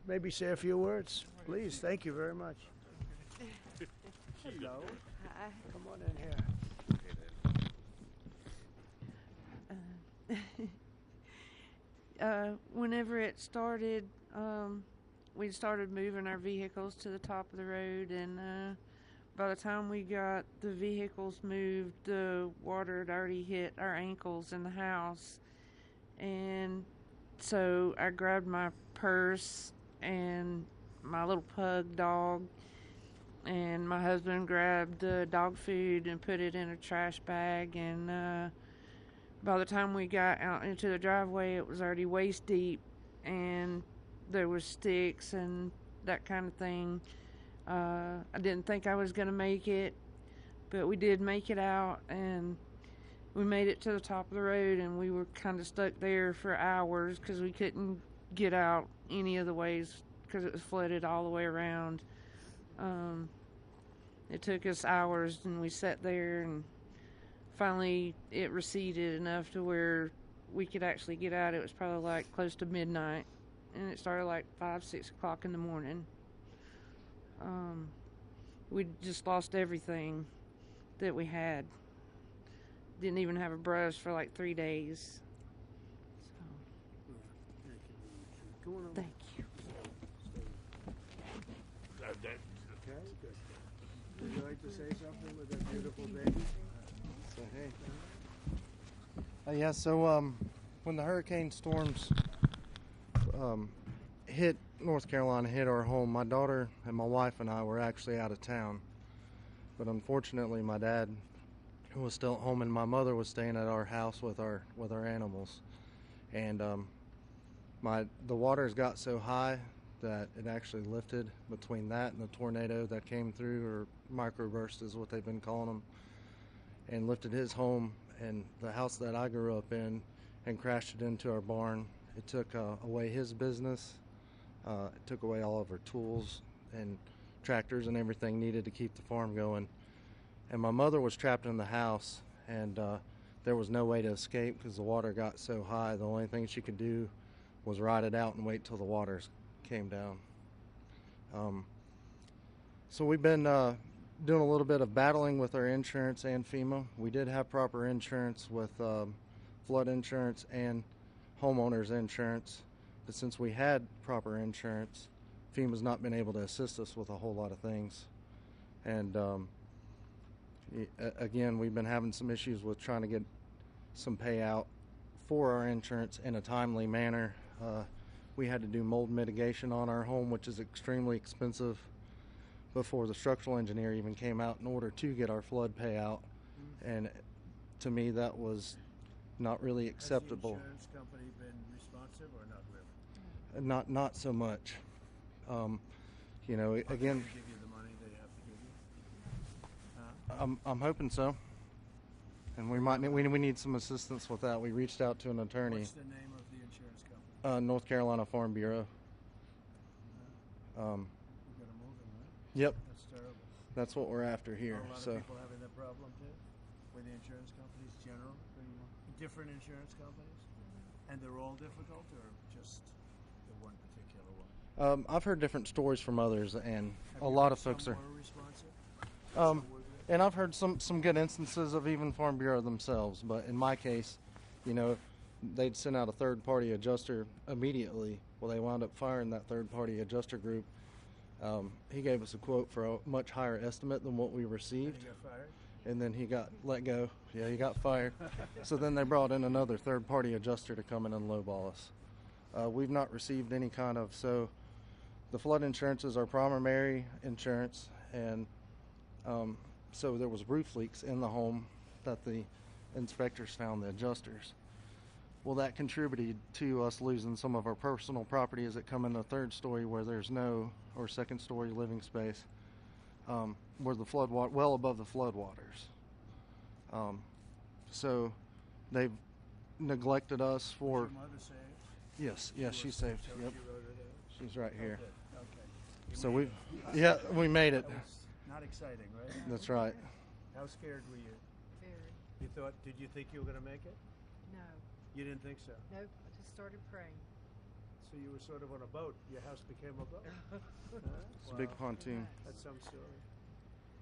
Maybe say a few words, please. Thank you very much. Hello. Hi. Come on in here. Whenever it started, we started moving our vehicles to the top of the road, and by the time we got the vehicles moved, the water had already hit our ankles in the house. And so I grabbed my purse and my little pug dog, and my husband grabbed the dog food and put it in a trash bag, and by the time we got out into the driveway, it was already waist deep, and there was sticks and that kind of thing. I didn't think I was going to make it, but we did make it out, and we made it to the top of the road, and we were kind of stuck there for hours because we couldn't get out any of the ways because it was flooded all the way around. It took us hours, and we sat there, and finally it receded enough to where we could actually get out. It was probably like close to midnight, and it started like 5-6 o'clock in the morning. We just lost everything that we had. Didn't even have a brush for like 3 days. Come on over. Thank you. Okay, good. Would you like to say something with that beautiful baby? So, hey. So when the hurricane storms hit North Carolina, hit our home, my daughter and my wife and I were actually out of town. But unfortunately, my dad was still at home, and my mother was staying at our house with our animals. And the waters got so high that it actually lifted between that and the tornado that came through, or microburst is what they've been calling them, and lifted his home and the house that I grew up in and crashed it into our barn. It took away his business. It took away all of our tools and tractors and everything needed to keep the farm going. And my mother was trapped in the house, and there was no way to escape because the water got so high. The only thing she could do was ride it out and wait till the waters came down. So we've been doing a little bit of battling with our insurance and FEMA. We did have proper insurance with flood insurance and homeowners insurance, but since we had proper insurance, FEMA's not been able to assist us with a whole lot of things. And again, we've been having some issues with trying to get some payout for our insurance in a timely manner. We had to do mold mitigation on our home, which is extremely expensive, before the structural engineer even came out in order to get our flood payout. And to me, that was not really acceptable. Has the insurance company been responsive or not really? Not so much. Again, They give you the money they have to give you? I'm hoping so. And we need some assistance with that. We reached out to an attorney. What's the name of the insurance company? North Carolina Farm Bureau. You got them moving, right? Yep, That's terrible. that's what we're after here. Are a lot So of people having that problem too? With the insurance companies, general? Different insurance companies? And they're all difficult, or just the one particular one? I've heard different stories from others, and Have a you lot heard of folks some are. more responsive? And I've heard some good instances of even Farm Bureau themselves, but in my case, they'd send out a third-party adjuster immediately. Well, they wound up firing that third-party adjuster group. He gave us a quote for a much higher estimate than what we And received, you got fired? and then he got let go. Yeah, he got fired. So then they brought in another third-party adjuster to come in and lowball us. We've not received any kind of, so the flood insurance is our primary insurance, and so there was roof leaks in the home that the inspectors found, the adjusters. Well, that contributed to us losing some of our personal property as it come in the third story where there's no, or second story living space, where the flood water, well above the flood waters. So they've neglected us for. Was your mother saved? Yes, she's saved. So Yep, you wrote her there? she's right here. Oh, good. Okay. So we made it. That was not exciting, right? That's right. How scared were you? Very. Did you think you were going to make it? No. You didn't think so? Nope. I just started praying. So you were sort of on a boat. Your house became a boat. It's a big pontoon. That's some story.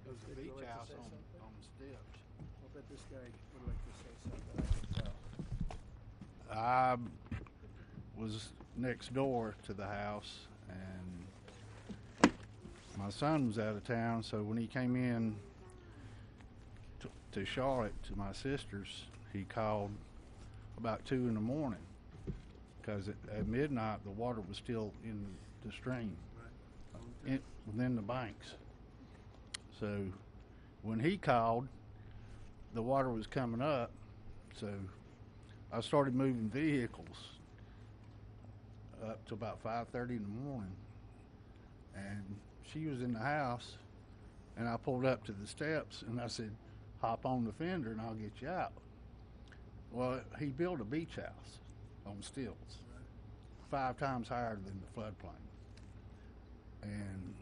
It was a Would you beach like to house say something? on steps. I'll bet this guy would like to say something. I can tell. I was next door to the house, and my son was out of town, so when he came in to Charlotte to my sister's, he called about 2 in the morning because at midnight the water was still in the stream, within the banks. So when he called, the water was coming up, so I started moving vehicles up to about 5:30 in the morning, and she was in the house, and I pulled up to the steps and I said, hop on the fender and I'll get you out. Well, he built a beach house on stilts, 5 times higher than the floodplain. And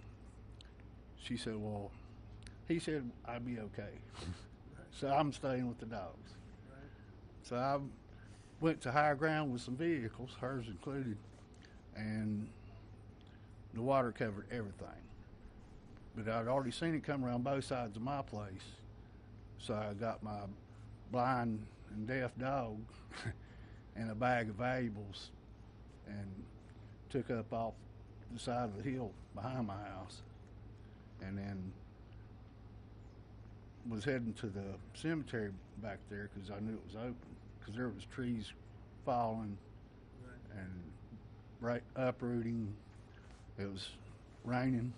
she said, well, he said I'd be okay. So I'm staying with the dogs. So I went to higher ground with some vehicles, hers included, and the water covered everything. But I'd already seen it come around both sides of my place, so I got my blind and deaf dog and a bag of valuables and took up off the side of the hill behind my house, and then was heading to the cemetery back there because I knew it was open, because there was trees falling and uprooting. It was raining.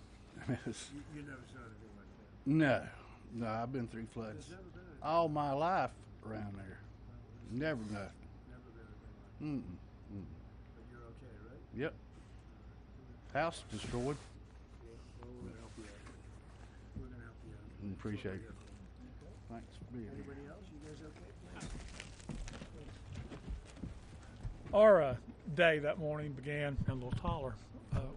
You never saw anything like that? No, I've been through floods There's never been anything. all my life around there. Never nothing. Never been anything like that. Mm-mm. But you're okay, right? Yep. House destroyed. Yeah. Well, we're gonna help you out. We're gonna help you out. Appreciate it. Okay. Thanks for being here. Anybody else? You guys okay? Our day that morning began a little taller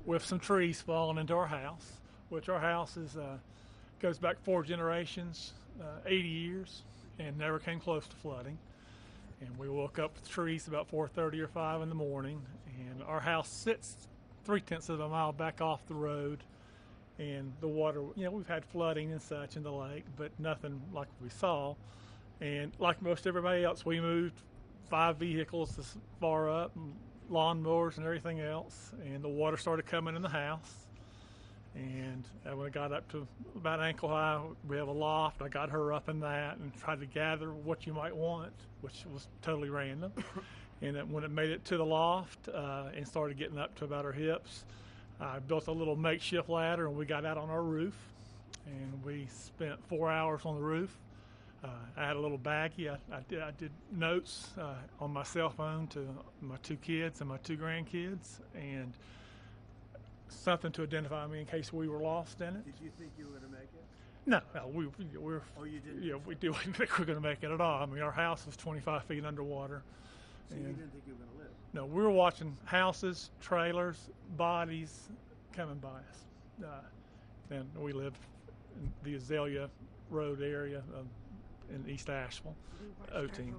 with some trees falling into our house, which our house is goes back 4 generations, 80 years, and never came close to flooding. And we woke up with trees about 4:30 or 5 in the morning, and our house sits 3/10 of a mile back off the road, and the water, we've had flooding and such in the lake, but nothing like we saw. And like most everybody else, we moved 5 vehicles this far up, and lawnmowers and everything else, and the water started coming in the house. And when it got up to about ankle high, we have a loft. I got her up in that and tried to gather what you might want, which was totally random. And when it made it to the loft and started getting up to about her hips, I built a little makeshift ladder, and we got out on our roof. And we spent 4 hours on the roof. I had a little baggie. I did notes on my cell phone to my 2 kids and my 2 grandkids, and something to identify me in case we were lost in it. Did you think you were going to make it? No, we're. Oh, you didn't? Yeah, we didn't think we were going to make it at all. I mean, our house was 25 feet underwater. So you didn't think you were going to live? No, we were watching houses, trailers, bodies coming by us. And we lived in the Azalea Road area in East Asheville, O-Team.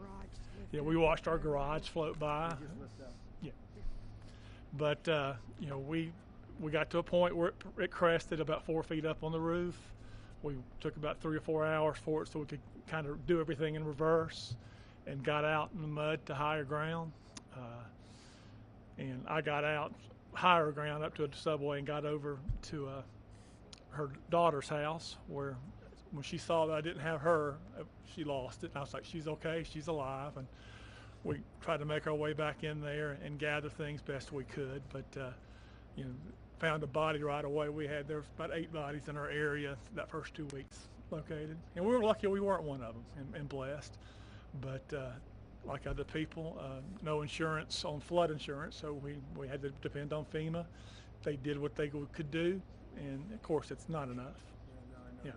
Yeah, we watched our garage float by. You just lift up? Yeah. But, we got to a point where it crested about 4 feet up on the roof. We took about 3 or 4 hours for it so we could kind of do everything in reverse, and got out in the mud to higher ground. And I got out higher ground up to a subway and got over to her daughter's house, where when she saw that I didn't have her, she lost it. And I was like, she's okay, she's alive. And we tried to make our way back in there and gather things best we could. But, found a body right away. There was about 8 bodies in our area that first 2 weeks located. And we were lucky we weren't one of them, and blessed. But like other people, no insurance on flood insurance, so we had to depend on FEMA. They did what they could do, and of course it's not enough. Yeah.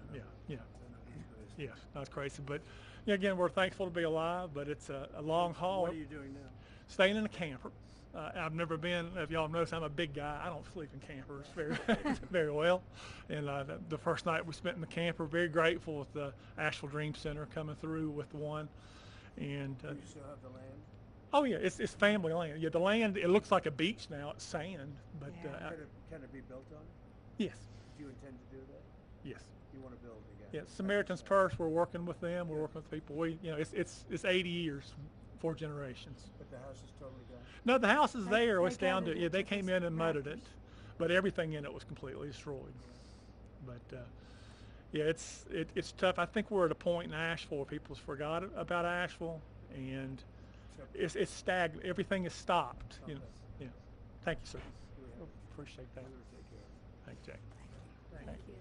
Yeah, that's crazy. But again, we're thankful to be alive, but it's a long haul. What are you doing now? Staying in a camper. I've never been, if y'all notice, I'm a big guy. I don't sleep in campers very well. And the first night we spent in the camper, very grateful with the Asheville Dream Center coming through with one. And Do you still have the land? Oh yeah, it's family land. Yeah, the land, it looks like a beach now. It's sand, but Yeah. Can it be built on? yes, Do you intend to do that? yes. You want to build again? Yeah, Samaritan's Purse. We're working with them. We're working with people. It's 80 years, 4 generations. But the house is totally gone. No, the house is there. They It's down to gutted yeah. it They to came just in and mudded it, rafters. but everything in it was completely destroyed. But yeah, it's tough. I think we're at a point in Asheville where people's forgot about Asheville, and it's stagnant. Everything is stopped. You know. Yeah. Thank you, sir. Appreciate that. Thank you, Jack. Thank you.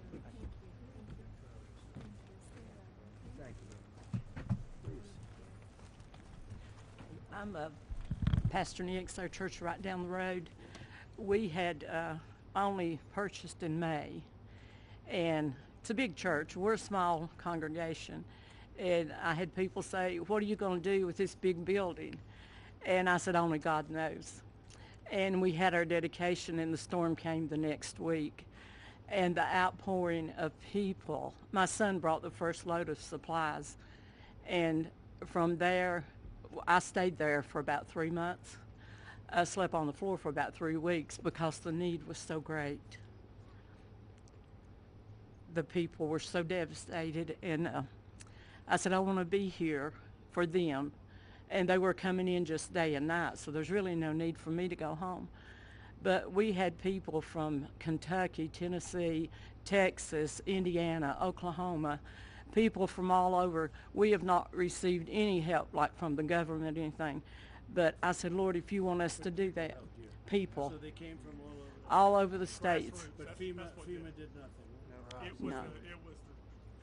Thank you. Please. I'm Pastor Nick's, our church right down the road. We had only purchased in May, and it's a big church. We're a small congregation, and I had people say, "What are you going to do with this big building?" And I said, "Only God knows." And we had our dedication, and the storm came the next week. And the outpouring of people, my son brought the first load of supplies, and from there, I stayed there for about 3 months. I slept on the floor for about 3 weeks because the need was so great. The people were so devastated, and I said, I want to be here for them. And they were coming in just day and night, so there's really no need for me to go home. But we had people from Kentucky, Tennessee, Texas, Indiana, Oklahoma, people from all over. We have not received any help, like from the government or anything. But I said, Lord, if you want us to do that, people So they came from all over the states. But FEMA did nothing. It was No.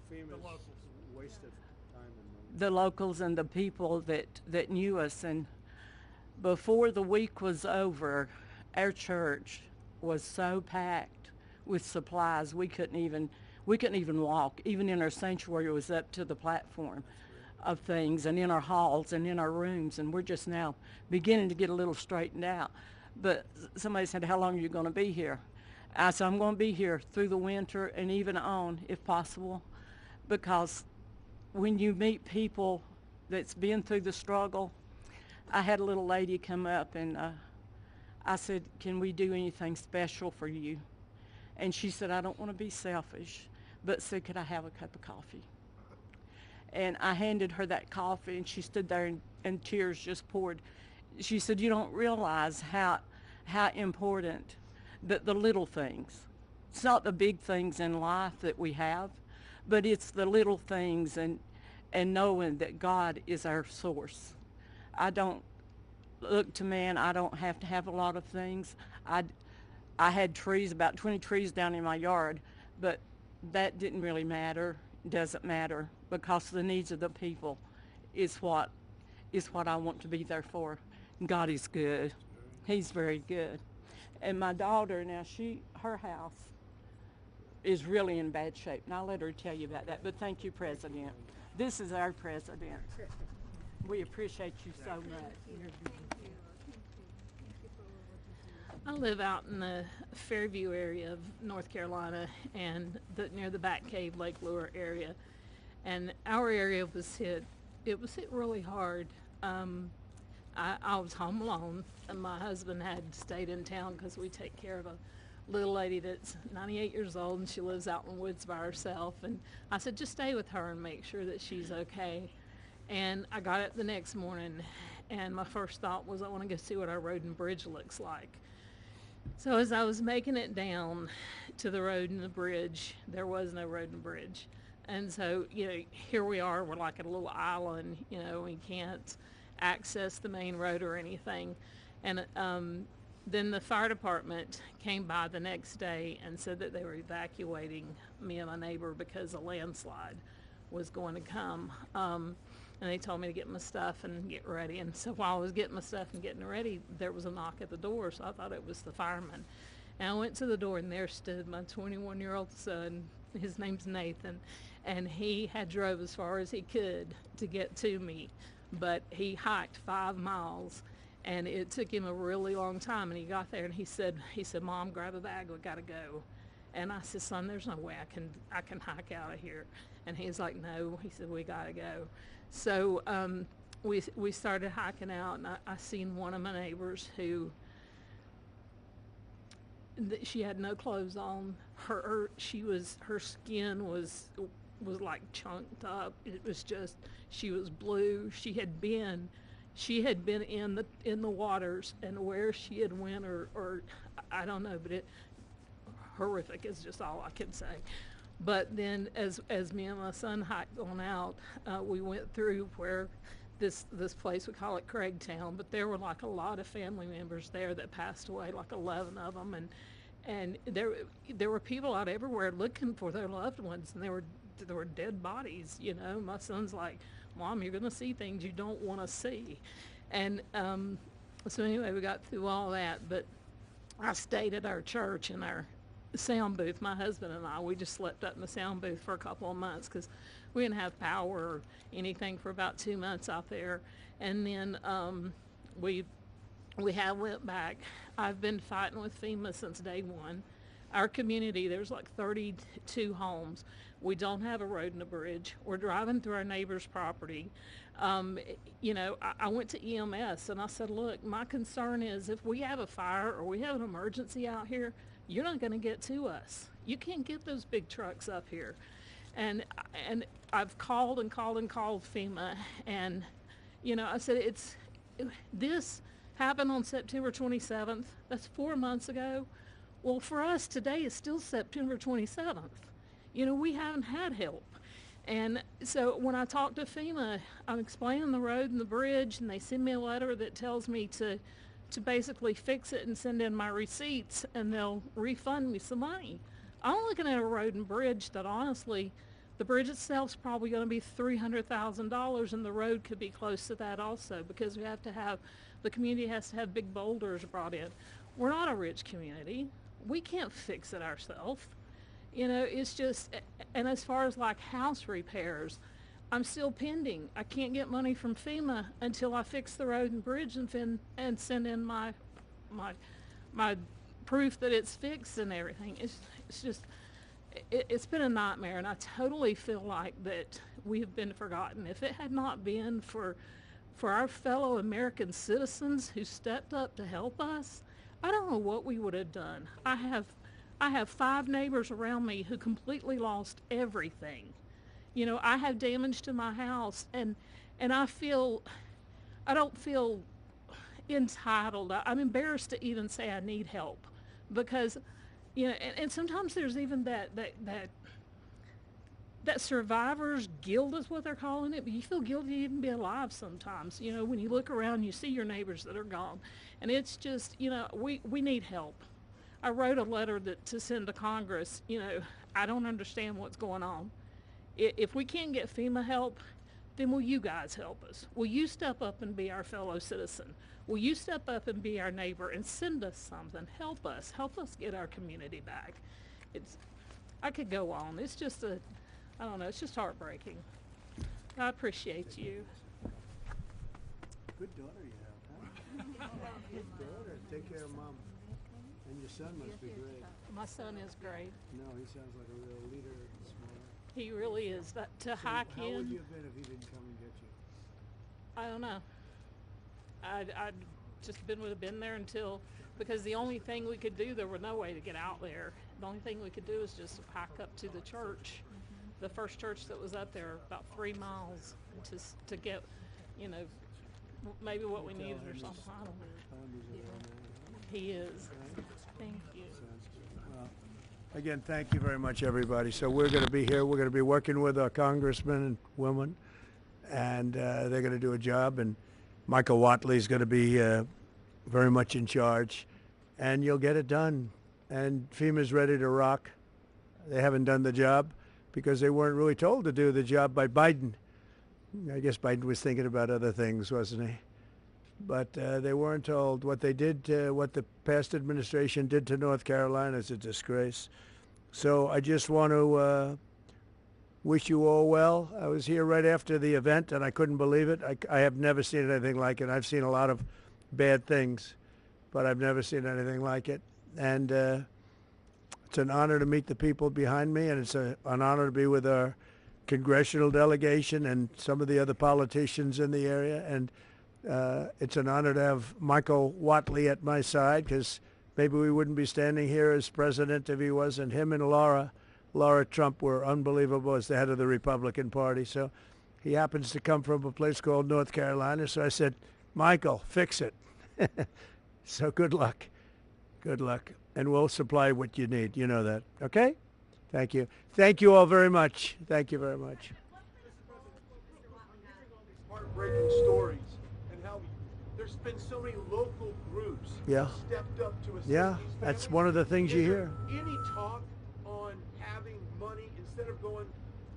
the FEMA's locals. waste of time and money. The locals and the people that knew us. And before the week was over, our church was so packed with supplies we couldn't even walk. Even in our sanctuary, it was up to the platform of things, and in our halls and in our rooms, and we're just now beginning to get a little straightened out. But somebody said, how long are you going to be here? I said, I'm going to be here through the winter and even on, if possible, because when you meet people that's been through the struggle, I had a little lady come up, and I said, can we do anything special for you? And she said, I don't want to be selfish, but said, could I have a cup of coffee? And I handed her that coffee, and she stood there, and tears just poured. She said, you don't realize how important that the little things. It's not the big things in life that we have, but it's the little things, and knowing that God is our source. I don't look to man. I don't have to have a lot of things. I had trees, about 20 trees down in my yard, but that didn't really matter. Doesn't matter, because the needs of the people is what I want to be there for. God is good. He's very good. And my daughter now, her house is really in bad shape, and I'll let her tell you about that. But thank you, President. This is our president. We appreciate you so much. I live out in the Fairview area of North Carolina, and near the Back Cave, Lake Lure area. And our area was hit. It was hit really hard. I was home alone, and my husband had stayed in town because we take care of a little lady that's 98 years old, and she lives out in the woods by herself. And I said, just stay with her and make sure that she's okay. And I got up the next morning, and my first thought was, I want to go see what our road and bridge looks like. So as I was making it down to the road and the bridge, there was no road and bridge. And so, here we are, we're like at a little island, we can't access the main road or anything. And then the fire department came by the next day and said that they were evacuating me and my neighbor because a landslide was going to come. And they told me to get my stuff and get ready. And so while I was getting my stuff and getting ready, there was a knock at the door, so I thought it was the fireman. And I went to the door, and there stood my 21-year-old son. His name's Nathan, and he had drove as far as he could to get to me, but he hiked 5 miles, and it took him a really long time. And he got there, and he said, Mom, grab a bag, we gotta go. And I said, son, there's no way I can hike out of here. And he's like, no. He said, we gotta go. So we started hiking out, and I seen one of my neighbors who she had no clothes on. Her skin was like chunked up. It was just, she was blue. She had been in the waters, and where she had went or I don't know, but it horrific is just all I can say. But then as me and my son hiked on out, we went through where this place, we call it Craigtown, but there were like a lot of family members there that passed away, like 11 of them, and there were people out everywhere looking for their loved ones, and there were dead bodies. You know, my son's like, Mom, you're going to see things you don't want to see. And so anyway, we got through all that, but I stayed at our church in our sound booth. My husband and I, we just slept up in the sound booth for a couple of months because we didn't have power or anything for about 2 months out there. And then we went back. I've been fighting with FEMA since day one. Our community, there's like 32 homes. We don't have a road and a bridge. We're driving through our neighbor's property. You know, I went to EMS and I said, look, my concern is if we have a fire or we have an emergency out here, you're not going to get to us. You can't get those big trucks up here. And I've called and called and called FEMA, and you know, I said, this happened on September 27th. That's 4 months ago. Well, for us today is still September 27th. You know, we haven't had help. And so when I talk to FEMA, I'm explaining the road and the bridge, and they send me a letter that tells me to basically fix it and send in my receipts, and they'll refund me some money. I'm looking at a road and bridge that honestly, the bridge itself's probably going to be $300,000, and the road could be close to that also, because the community has to have big boulders brought in. We're not a rich community. We can't fix it ourselves. You know, it's just, and as far as like house repairs, I'm still pending. I can't get money from FEMA until I fix the road and bridge and send in my proof that it's fixed and everything. It's been a nightmare, and I totally feel like that we have been forgotten. If it had not been for our fellow American citizens who stepped up to help us, I don't know what we would have done. I have 5 neighbors around me who completely lost everything. You know, I have damage to my house, and I don't feel entitled. I'm embarrassed to even say I need help, because, you know, and sometimes there's even that survivor's guilt is what they're calling it, but you feel guilty to even be alive sometimes. You know, when you look around, you see your neighbors that are gone, and it's just, you know, we need help. I wrote a letter to send to Congress. You know, I don't understand what's going on. If we can't get FEMA help, then will you guys help us? Will you step up and be our fellow citizen? Will you step up and be our neighbor and send us something? Help us get our community back. I could go on. It's just I don't know, it's just heartbreaking. I appreciate you. Good daughter you have, huh? Good daughter. Take care of Mom. And your son must be great. My son is great. No, he sounds like a real leader and smart. He really is. Hike in. How would you have been if he didn't come and get you? I don't know. I'd just would have been there because the only thing we could do, there was no way to get out there. The only thing we could do is just hike up to the church, the first church that was up there, about 3 miles, to get, you know, maybe what we needed or something. I don't know. He is. Thank you. Well, again, thank you very much, everybody. So we're going to be here. We're going to be working with our congressmen and women, and they're going to do a job. And Michael Watley is going to be very much in charge, and you'll get it done. And FEMA's ready to rock. They haven't done the job because they weren't really told to do the job by Biden. I guess Biden was thinking about other things, wasn't he? But they weren't told. What they did, what the past administration did to North Carolina is a disgrace. So I just want to wish you all well. I was here right after the event, and I couldn't believe it. I have never seen anything like it. I've seen a lot of bad things, but I've never seen anything like it. And it's an honor to meet the people behind me, and it's an honor to be with our congressional delegation and some of the other politicians in the area. And it's an honor to have Michael Whatley at my side, because maybe we wouldn't be standing here as president if he wasn't. Him and Laura Trump were unbelievable as the head of the Republican Party. So he happens to come from a place called North Carolina. So I said, Michael, fix it. So good luck. Good luck. And we'll supply what you need. You know that. Okay? Thank you. Thank you all very much. Thank you very much. Heartbreaking stories and how there's been so many local groups stepped up to assist these families. That's one of the things you hear. Any talk on having money instead of going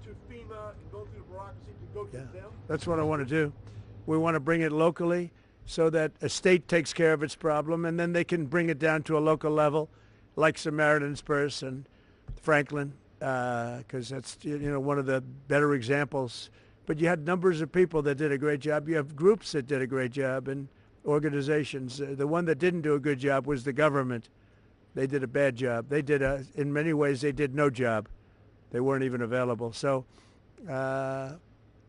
to FEMA and going through the bureaucracy to go to them? That's what I want to do. We want to bring it locally so that a state takes care of its problem, and then they can bring it down to a local level, like Samaritan's Purse and Franklin, because that's one of the better examples. But you had numbers of people that did a great job. You have groups that did a great job and organizations. The one that didn't do a good job was the government. They did a bad job. They did, in many ways, they did no job. They weren't even available. So,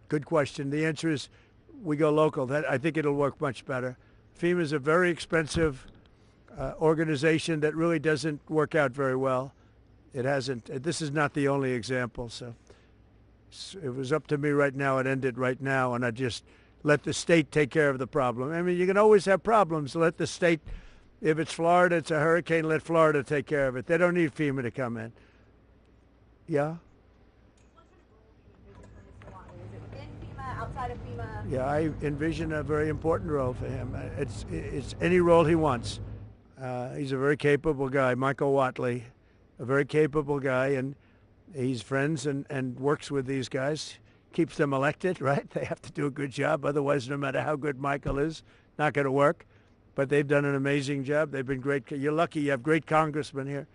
good question. The answer is we go local. I think it'll work much better. FEMA is a very expensive organization that really doesn't work out very well. It hasn't. This is not the only example. So it was up to me right now. It ended right now, and I just let the state take care of the problem. I mean, you can always have problems. Let the state, if it's Florida, it's a hurricane, let Florida take care of it. They don't need FEMA to come in. Yeah? Outside of FEMA? Yeah, I envision a very important role for him. It's any role he wants. He's a very capable guy, Michael Whatley, a very capable guy, and he's friends and works with these guys, keeps them elected, right? They have to do a good job. Otherwise, no matter how good Michael is, not going to work. But they've done an amazing job. They've been great. You're lucky you have great congressmen here,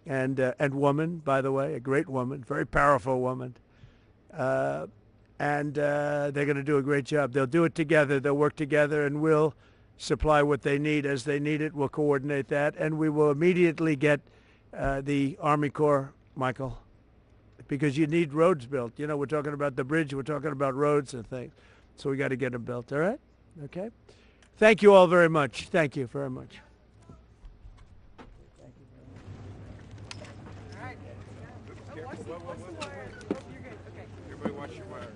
and woman, by the way, a great woman, very powerful woman. And they're going to do a great job. They'll do it together. They'll work together, and we'll supply what they need as they need it. We'll coordinate that, and we will immediately get the Army Corps, Michael, because you need roads built. You know, we're talking about the bridge. We're talking about roads and things. So we got to get them built, all right? Okay? Thank you all very much. Thank you very much. All right. What's the word? You're good. Okay. Everybody watch your wires.